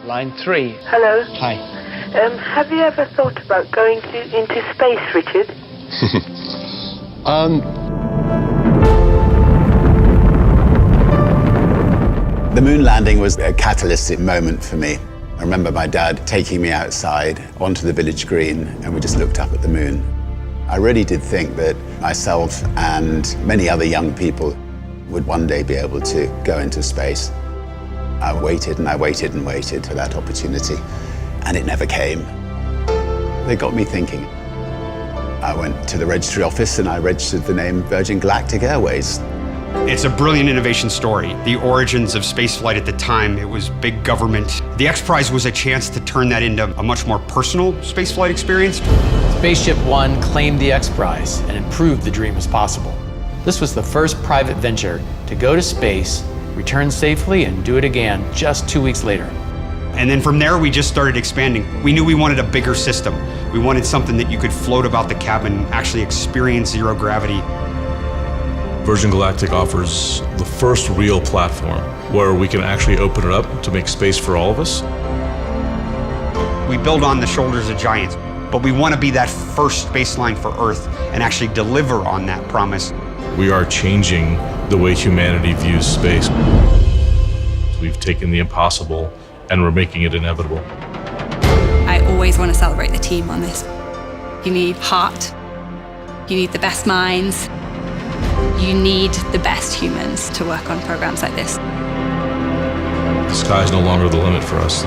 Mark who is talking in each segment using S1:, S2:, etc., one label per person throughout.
S1: Line 3.
S2: Hello.
S1: Hi.
S2: Have you ever thought about going into space, Richard?
S3: The moon landing was a catalytic moment for me. I remember my dad taking me outside onto the village green, and we just looked up at the moon. I really did think that myself and many other young people would one day be able to go into space. I waited and I waited and waited for that opportunity, and it never came. They got me thinking. I went to the registry office and I registered the name Virgin Galactic Airways.
S4: It's a brilliant innovation story. The origins of spaceflight at the time, it was big government. The X Prize was a chance to turn that into a much more personal spaceflight experience.
S5: Spaceship One claimed the X Prize, and it proved the dream was possible. This was the first private venture to go to space, return safely, and do it again just 2 weeks later.
S4: And then from there, we just started expanding. We knew we wanted a bigger system. We wanted something that you could float about the cabin, actually experience zero gravity.
S6: Virgin Galactic offers the first real platform where we can actually open it up to make space for all of us.
S4: We build on the shoulders of giants, but we want to be that first baseline for Earth and actually deliver on that promise.
S6: We are changing the way humanity views space. We've taken the impossible and we're making it inevitable.
S7: I always want to celebrate the team on this. You need heart, you need the best minds, you need the best humans to work on programs like this.
S6: The sky is no longer the limit for us.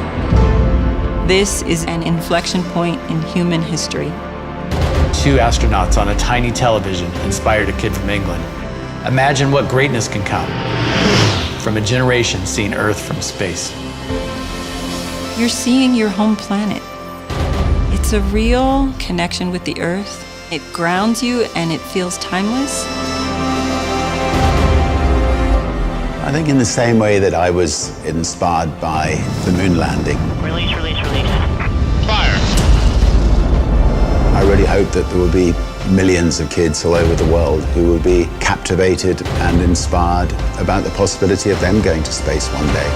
S8: This is an inflection point in human history.
S5: 2 astronauts on a tiny television inspired a kid from England. Imagine what greatness can come from a generation seeing Earth from space.
S8: You're seeing your home planet. It's a real connection with the Earth. It grounds you and it feels timeless.
S3: I think in the same way that I was inspired by the moon landing.
S1: Release.
S4: Fire!
S3: I really hope that there will be millions of kids all over the world who will be captivated and inspired about the possibility of them going to space one day.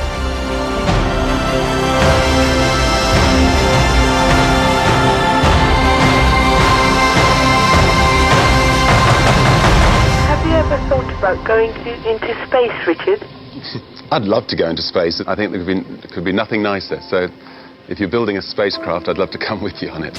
S2: Have you ever thought about going into space, Richard?
S9: I'd love to go into space. I think there could be nothing nicer. So if you're building a spacecraft, I'd love to come with you on it.